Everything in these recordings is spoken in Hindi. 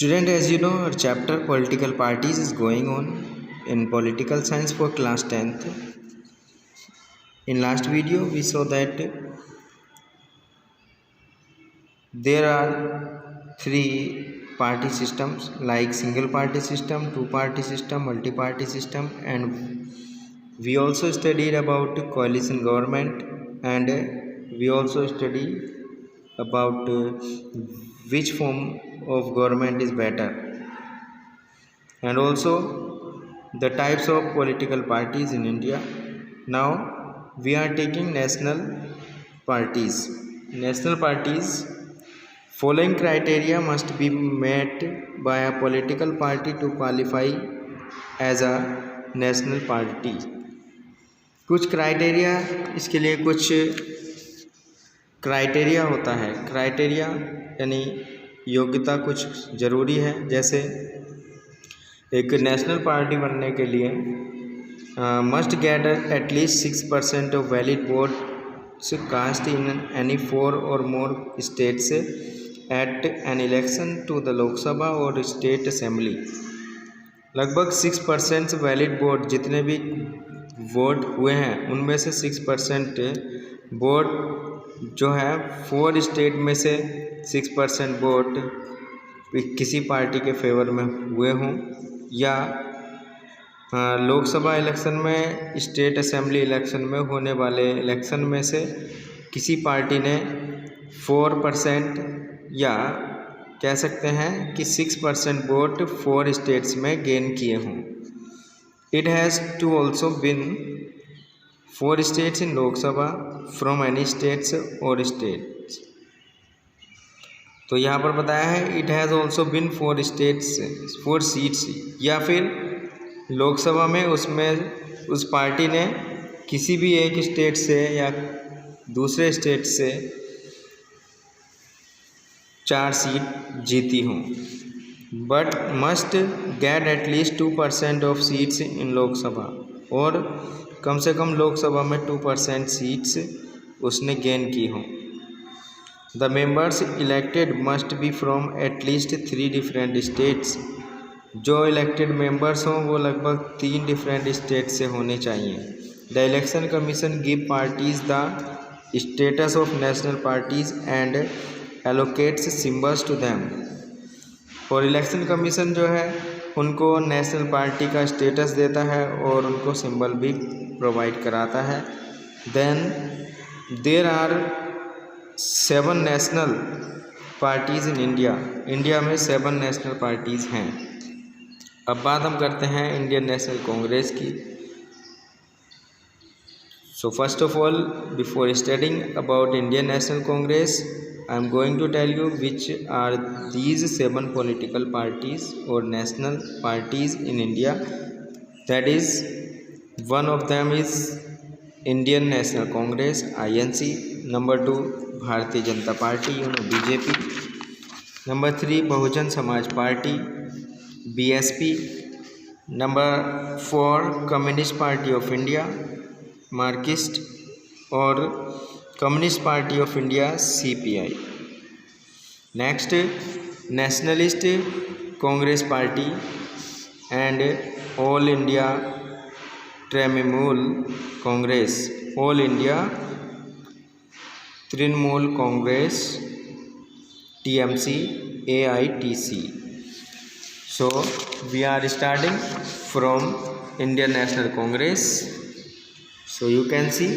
Student, as you know, our chapter political parties is going on in political science for class 10th. In last video, we saw that there are three party systems like single party system, two party system, multi-party system, and we also studied about coalition government, and we also studied about which form of government is better, and also the types of political parties in India. Now we are taking national parties. National parties, following criteria must be met by a political party to qualify as a national party. कुछ क्राइटेरिया, इसके लिए कुछ क्राइटेरिया होता है। क्राइटेरिया यानी योग्यता कुछ ज़रूरी है। जैसे एक नेशनल पार्टी बनने के लिए must get at least 6% of valid votes cast in any 4 और more states at an election to the Lok Sabha और स्टेट असेंबली। लगभग 6% वैलिड वोट, जितने भी वोट हुए हैं उनमें से 6% वोट जो है 4 स्टेट में से 6% वोट किसी पार्टी के फेवर में हुए हों, या लोकसभा इलेक्शन में, स्टेट असेंबली इलेक्शन में होने वाले इलेक्शन में से किसी पार्टी ने 4% या कह सकते हैं कि 6% वोट 4 स्टेट्स में गेन किए हों। It has to also win 4 states in Lok Sabha from any states और स्टेट्स। तो यहाँ पर बताया है it has also win 4 states 4 seats, या फिर लोकसभा में उसमें उस पार्टी ने किसी भी एक स्टेट से या दूसरे स्टेट से 4 सीट जीती हों। But must get at least 2% of seats in Lok Sabha, और कम से कम लोकसभा में 2% सीट्स उसने गेन की हों। The members elected must be from at least 3 different states. जो इलेक्टेड मेंबर्स हों वो लगभग 3 डिफरेंट स्टेट से होने चाहिए। The election commission give parties the status of national parties and allocates symbols to them. और इलेक्शन कमीशन जो है उनको नेशनल पार्टी का स्टेटस देता है और उनको सिंबल भी प्रोवाइड कराता है। Then there are 7 national parties in India. India में 7 नेशनल पार्टीज़ हैं। अब बात हम करते हैं इंडियन नेशनल कांग्रेस की। So first of all, before studying about Indian National Congress, I am going to tell you which are these 7 political parties or national parties in India. That is, one of them is Indian National Congress (INC). Number 2, Bharatiya Janata Party, BJP. Number 3, Bahujan Samaj Party (BSP). Number 4, Communist Party of India (Marxist), और Communist Party of India (CPI). Next, Nationalist Congress Party and All India Trinamool Congress, All India Trinamool Congress TMC AITC। So we are starting from Indian National Congress. So you can see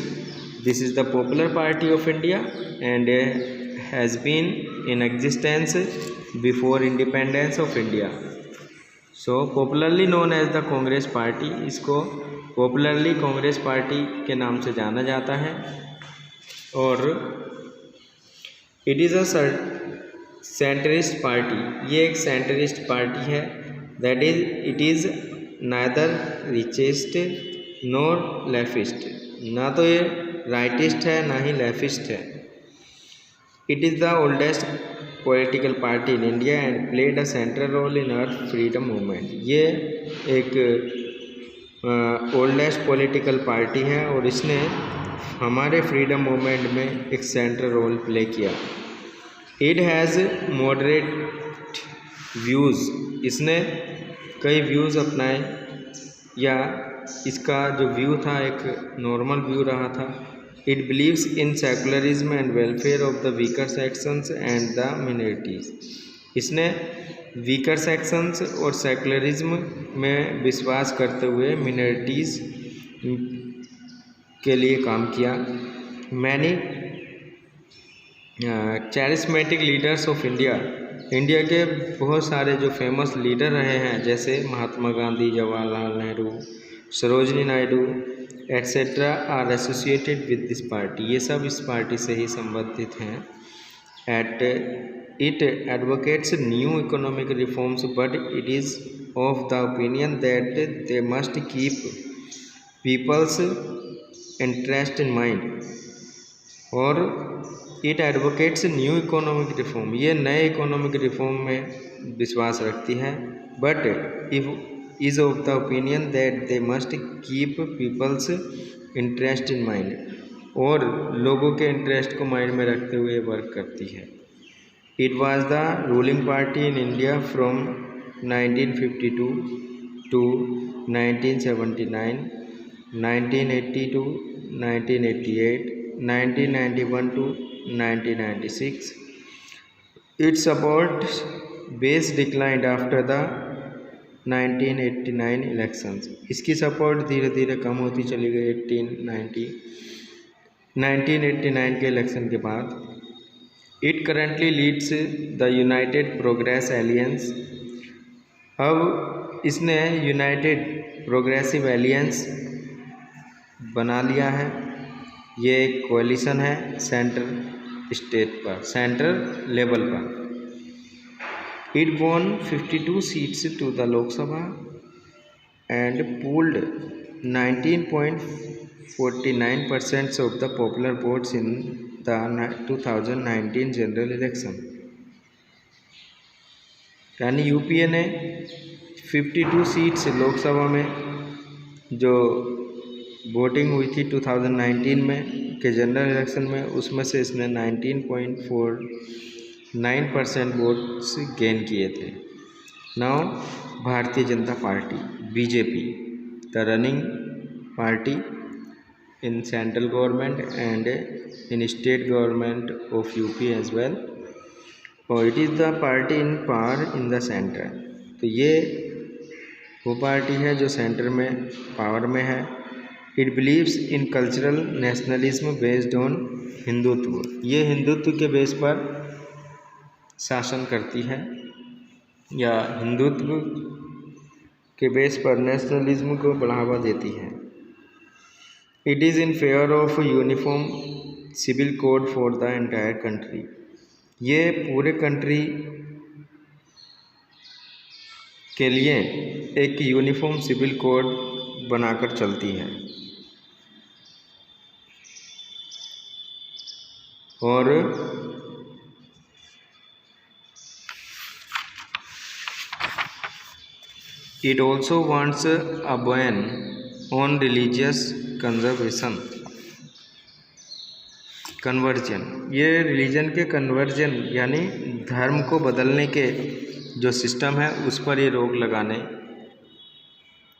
this is the popular party of India and has been in existence before independence of India. So popularly known as the Congress Party, इसको popularly कांग्रेस पार्टी के नाम से जाना जाता है। और it is a centrist party, ये एक centrist पार्टी है। that is it is neither richist nor leftist, ना तो ये राइटिस्ट है ना ही लेफ्टिस्ट है। It is the oldest political party in India and played a central role in our freedom movement. ये एक ओल्डेस्ट पॉलिटिकल पार्टी है और इसने हमारे फ्रीडम मूवमेंट में एक सेंट्रल रोल प्ले किया। इट हैज़ मॉडरेट व्यूज़, इसने कई व्यूज़ अपनाए, या इसका जो व्यू था एक नॉर्मल व्यू रहा था। It believes in secularism and welfare of the weaker sections and the minorities. इसने वीकर सेक्शंस और सेकुलरिज्म में विश्वास करते हुए मिनॉरिटीज़ के लिए काम किया। Many charismatic leaders of India, India के बहुत सारे जो फेमस लीडर रहे हैं, जैसे Mahatma Gandhi, Jawaharlal Nehru, Sarojini Naidu etcetera are associated with this party. ये सब इस पार्टी से ही संबंधित हैं। It advocates new economic reforms, but it is of the opinion that they must keep people's interest in mind. और it advocates new economic reform, ये नए इकोनॉमिक रिफॉर्म में विश्वास रखती है, but is of the opinion that they must keep people's interest in mind, और लोगों के इंटरेस्ट को माइंड में रखते हुए वर्क करती है। It was the ruling party in India from 1952 to 1979, 1980 to 1988, 1991 to 1996. Its support base declined after the 1989 elections. इसकी सपोर्ट धीरे धीरे कम होती चली गई 1989 के इलेक्शन के बाद। It currently leads the United Progress Alliance. अब इसने यूनाइटेड प्रोग्रेसिव एलियंस बना लिया है। ये एक कोalition है सेंट्रल लेवल पर। It won 52 seats to the Lok Sabha and polled 19.49% of the popular votes in the 2019 general election. यानी यूपीए ने 52 सीट्स लोकसभा में जो वोटिंग हुई थी 2019 में के जनरल इलेक्शन में, उसमें से इसने 19.49% वोट्स गेन किए थे। Now Bharatiya Janata party BJP, the running party in central government and in state government of UP as well, or it is the party in power in the center। तो ये वो पार्टी है जो सेंटर में पावर में है। It believes in cultural nationalism based on Hindutva, ये हिंदुत्व के बेस पर शासन करती है, या हिंदुत्व के बेस पर नेशनलिज्म को बढ़ावा देती है। It is in favor of uniform civil code for the entire country। ये पूरे कंट्री के लिए एक यूनिफॉर्म सिविल कोड बनाकर चलती है। और it also wants a ban on religious conversion. ये रिलीजन के कन्वर्जन यानी धर्म को बदलने के जो सिस्टम है उस पर ये रोक लगाने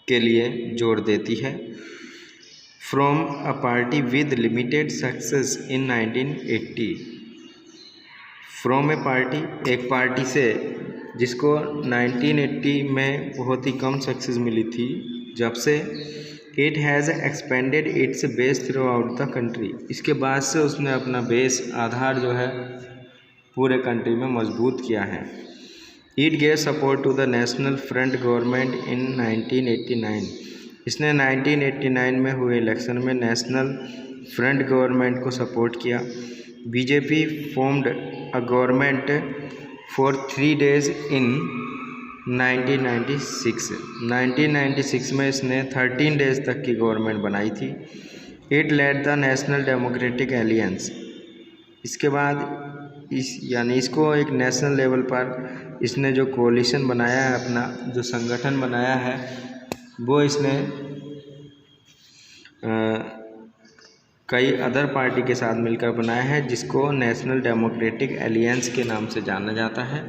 के लिए जोर देती है। From a party with limited success in 1980, from A party, एक पार्टी से जिसको 1980 में बहुत ही कम सक्सेस मिली थी, जब से it has expanded it's base through out the country, इसके बाद से उसने अपना बेस आधार जो है पूरे कंट्री में मजबूत किया है। It gave support to the national front government in 1989, इसने 1989 में हुए इलेक्शन में नेशनल फ्रंट गवर्नमेंट को सपोर्ट किया। BJP formed a government for 3 days in 1996 में इसने 13 डेज तक की गवर्नमेंट बनाई थी। It led the national democratic alliance, इसके बाद इसको एक नेशनल लेवल पर इसने जो कोलिशन बनाया है, अपना जो संगठन बनाया है, वो इसने कई अदर पार्टी के साथ मिलकर बनाया है, जिसको नेशनल डेमोक्रेटिक एलियंस के नाम से जाना जाता है।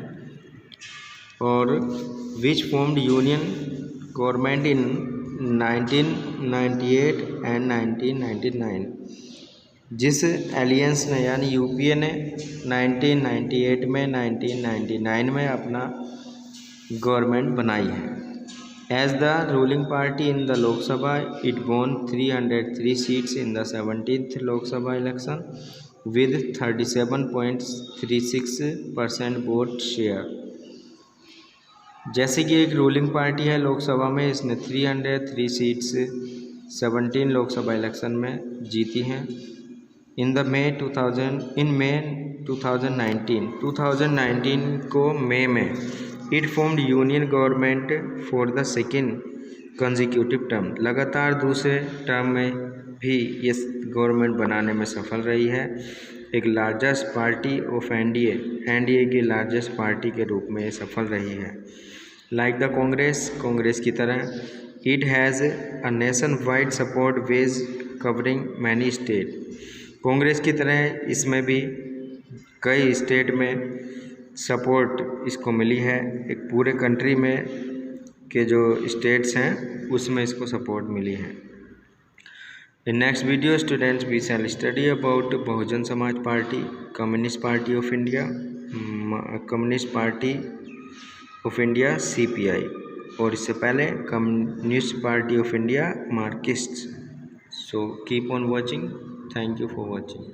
और which formed union government in 1998 and 1999। जिस एलियंस ने यानी यूपीए ने 1998 में 1999 में अपना गवर्नमेंट बनाई है। As the ruling party in the Lok Sabha it won 303 seats in the 17th Lok Sabha election with 37.36% vote share. जैसे कि एक रूलिंग पार्टी है लोकसभा में, इसने 303 सीट्स 17 लोकसभा इलेक्शन में जीती हैं। इन मई 2019 को मई में it formed union government for the second consecutive term. लगातार दूसरे टर्म में भी ये गवर्नमेंट बनाने में सफल रही है। एक लार्जेस्ट पार्टी ऑफ एनडीए की लार्जेस्ट पार्टी के रूप में ये सफल रही है। लाइक द कांग्रेस की तरह it has a nation wide support base covering many state. Congress की तरह इसमें भी कई स्टेट में सपोर्ट इसको मिली है। एक पूरे कंट्री में के जो स्टेट्स हैं उसमें इसको सपोर्ट मिली है। In next video, students, we shall study about Bahujan Samaj party, communist Party of India CPI, और इससे पहले communist Party of India Marxist. So keep on watching. Thank you for watching.